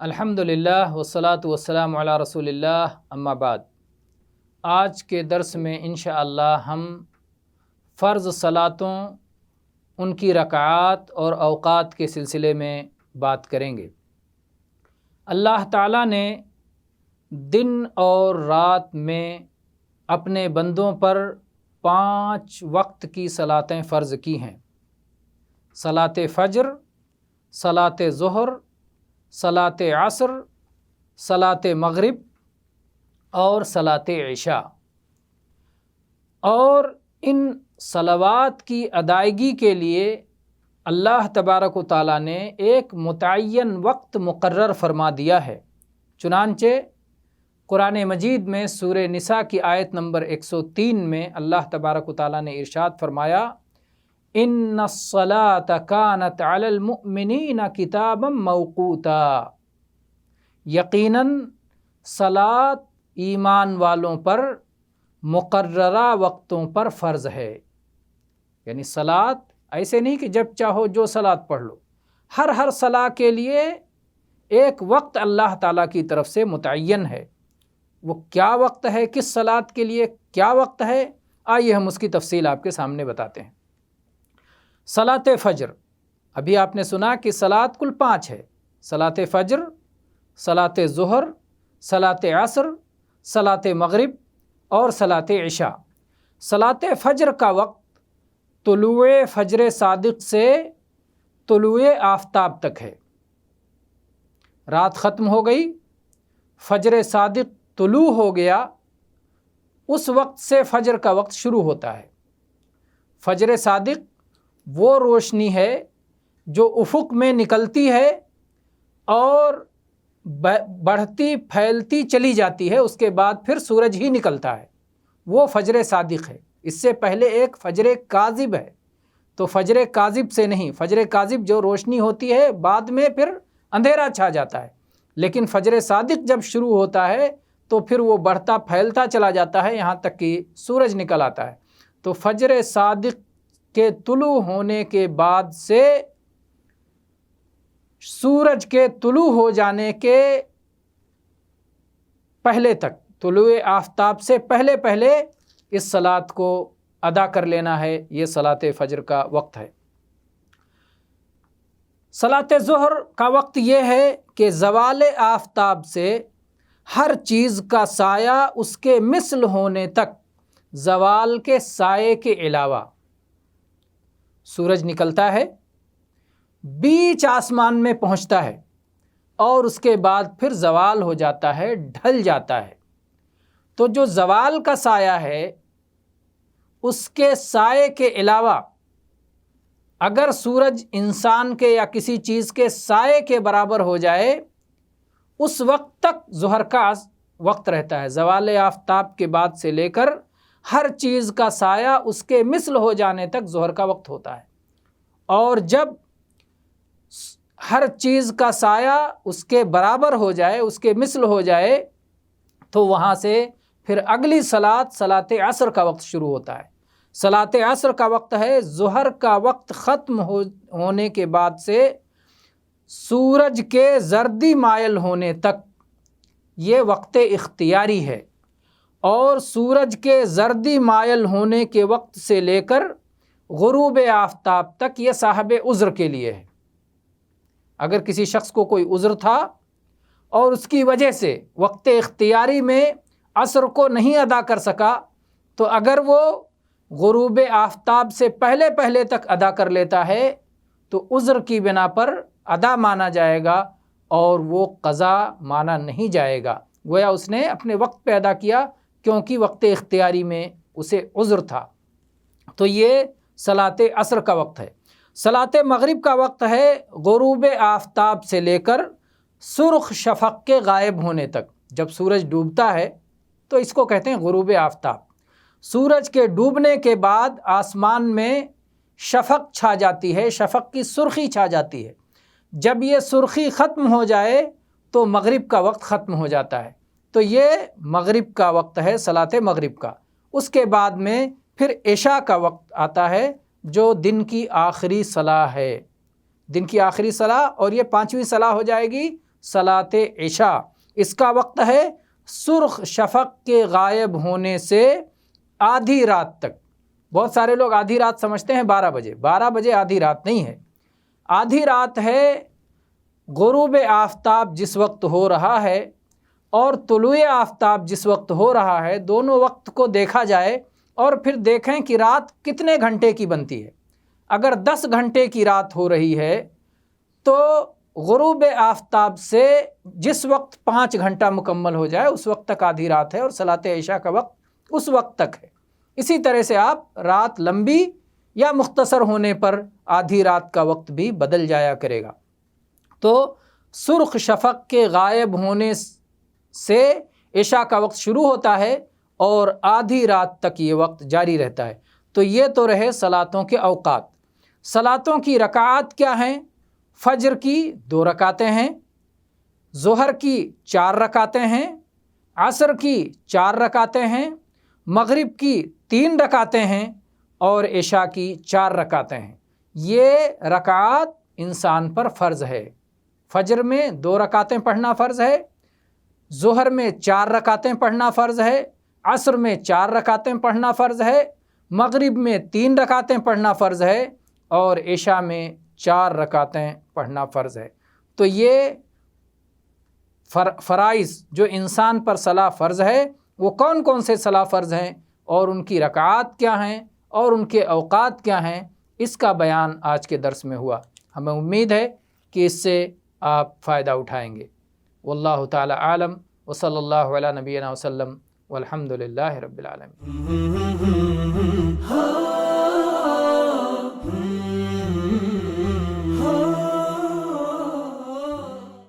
الحمدللہ والصلاة والسلام علی رسول اللہ، اما بعد۔ آج کے درس میں انشاءاللہ ہم فرض صلاتوں، ان کی رکعات اور اوقات کے سلسلے میں بات کریں گے۔ اللہ تعالیٰ نے دن اور رات میں اپنے بندوں پر 5 وقت کی صلاتیں فرض کی ہیں: صلاۃ فجر، صلاۃ ظہر، صلاۃ عصر، صلاۃ مغرب اور صلاۃ عشاء۔ اور ان صلوات کی ادائیگی کے لیے اللہ تبارک و تعالیٰ نے ایک متعین وقت مقرر فرما دیا ہے۔ چنانچہ قرآن مجید میں سورہ نساء کی آیت نمبر 103 میں اللہ تبارک و تعالیٰ نے ارشاد فرمایا: ان الصلاۃ کانت علی المؤمنین کتابا موقوتا، یقیناً صلاۃ ایمان والوں پر مقررہ وقتوں پر فرض ہے۔ یعنی صلاۃ ایسے نہیں کہ جب چاہو جو صلاۃ پڑھ لو، ہر صلاۃ کے لیے ایک وقت اللہ تعالیٰ کی طرف سے متعین ہے۔ وہ کیا وقت ہے، کس صلاۃ کے لیے کیا وقت ہے، آئیے ہم اس کی تفصیل آپ کے سامنے بتاتے ہیں۔ صلاۃ فجر، ابھی آپ نے سنا کہ صلاۃ کل 5 ہے: صلاۃ فجر، صلاۃ ظہر، صلاۃ عصر، صلاۃ مغرب اور صلاۃ عشاء۔ صلاۃ فجر کا وقت طلوع فجر صادق سے طلوع آفتاب تک ہے۔ رات ختم ہو گئی، فجر صادق طلوع ہو گیا، اس وقت سے فجر کا وقت شروع ہوتا ہے۔ فجر صادق وہ روشنی ہے جو افق میں نکلتی ہے اور بڑھتی پھیلتی چلی جاتی ہے، اس کے بعد پھر سورج ہی نکلتا ہے، وہ فجر صادق ہے۔ اس سے پہلے ایک فجر کاذب ہے، تو فجر کاذب سے نہیں، فجر کاذب جو روشنی ہوتی ہے بعد میں پھر اندھیرا چھا جاتا ہے، لیکن فجر صادق جب شروع ہوتا ہے تو پھر وہ بڑھتا پھیلتا چلا جاتا ہے یہاں تک کہ سورج نکل آتا ہے۔ تو فجر صادق کے طلوع ہونے کے بعد سے سورج کے طلوع ہو جانے کے پہلے تک، طلوع آفتاب سے پہلے اس صلاۃ کو ادا کر لینا ہے، یہ صلاۃ فجر کا وقت ہے۔ صلاۃ ظہر کا وقت یہ ہے کہ زوال آفتاب سے ہر چیز کا سایہ اس کے مثل ہونے تک، زوال کے سائے کے علاوہ سورج نکلتا ہے، بیچ آسمان میں پہنچتا ہے اور اس کے بعد پھر زوال ہو جاتا ہے، ڈھل جاتا ہے۔ تو جو زوال کا سایہ ہے اس کے سائے کے علاوہ اگر سورج انسان کے یا کسی چیز کے سائے کے برابر ہو جائے، اس وقت تک ظہر کا وقت رہتا ہے۔ زوال آفتاب کے بعد سے لے کر ہر چیز کا سایہ اس کے مثل ہو جانے تک ظہر کا وقت ہوتا ہے، اور جب ہر چیز کا سایہ اس کے برابر ہو جائے، اس کے مثل ہو جائے، تو وہاں سے پھر اگلی صلاۃ عصر کا وقت شروع ہوتا ہے۔ صلاۃ عصر کا وقت ہے ظہر کا وقت ختم ہونے کے بعد سے سورج کے زردی مائل ہونے تک، یہ وقت اختیاری ہے، اور سورج کے زردی مائل ہونے کے وقت سے لے کر غروب آفتاب تک یہ صاحب عذر کے لیے ہے۔ اگر کسی شخص کو کوئی عذر تھا اور اس کی وجہ سے وقت اختیاری میں عصر کو نہیں ادا کر سکا، تو اگر وہ غروب آفتاب سے پہلے تک ادا کر لیتا ہے تو عذر کی بنا پر ادا مانا جائے گا اور وہ قضا مانا نہیں جائے گا، گویا اس نے اپنے وقت پہ ادا کیا کیونکہ وقت اختیاری میں اسے عذر تھا۔ تو یہ صلاۃ عصر کا وقت ہے۔ صلاۃ مغرب کا وقت ہے غروب آفتاب سے لے کر سرخ شفق کے غائب ہونے تک۔ جب سورج ڈوبتا ہے تو اس کو کہتے ہیں غروب آفتاب۔ سورج کے ڈوبنے کے بعد آسمان میں شفق چھا جاتی ہے، شفق کی سرخی چھا جاتی ہے۔ جب یہ سرخی ختم ہو جائے تو مغرب کا وقت ختم ہو جاتا ہے۔ تو یہ مغرب کا وقت ہے، صلاۃ مغرب کا۔ اس کے بعد میں پھر عشاء کا وقت آتا ہے جو دن کی آخری صلاح ہے۔ دن کی آخری صلاح، اور یہ 5ویں صلاح ہو جائے گی صلاۃ عشاء۔ اس کا وقت ہے سرخ شفق کے غائب ہونے سے آدھی رات تک۔ بہت سارے لوگ آدھی رات سمجھتے ہیں 12 بجے، 12 بجے آدھی رات نہیں ہے، آدھی رات ہے غروب آفتاب جس وقت ہو رہا ہے اور طلوع آفتاب جس وقت ہو رہا ہے، دونوں وقت کو دیکھا جائے اور پھر دیکھیں کہ رات کتنے گھنٹے کی بنتی ہے۔ اگر 10 گھنٹے کی رات ہو رہی ہے تو غروب آفتاب سے جس وقت 5 گھنٹہ مکمل ہو جائے اس وقت تک آدھی رات ہے، اور صلاۃ عشاء کا وقت اس وقت تک ہے۔ اسی طرح سے آپ رات لمبی یا مختصر ہونے پر آدھی رات کا وقت بھی بدل جایا کرے گا۔ تو سرخ شفق کے غائب ہونے سے عشاء کا وقت شروع ہوتا ہے اور آدھی رات تک یہ وقت جاری رہتا ہے۔ تو یہ تو رہے صلاتوں کے اوقات۔ صلاتوں کی رکعات کیا ہیں؟ فجر کی 2 رکعتیں ہیں، ظہر کی 4 رکعتیں ہیں، عصر کی 4 رکعتیں ہیں، مغرب کی 3 رکعتیں ہیں اور عشاء کی 4 رکعتیں ہیں۔ یہ رکعات انسان پر فرض ہے۔ فجر میں 2 رکعتیں پڑھنا فرض ہے، ظہر میں 4 رکعتیں پڑھنا فرض ہے، عصر میں 4 رکعتیں پڑھنا فرض ہے، مغرب میں 3 رکعتیں پڑھنا فرض ہے اور عشاء میں 4 رکعتیں پڑھنا فرض ہے۔ تو یہ فرائض جو انسان پر صلاح فرض ہے وہ کون کون سے صلاح فرض ہیں اور ان کی رکعات کیا ہیں اور ان کے اوقات کیا ہیں، اس کا بیان آج کے درس میں ہوا۔ ہمیں امید ہے کہ اس سے آپ فائدہ اٹھائیں گے۔ واللہ تعالی عالم، وصلی اللہ علی نبینا وسلم، والحمد للہ رب العالمین۔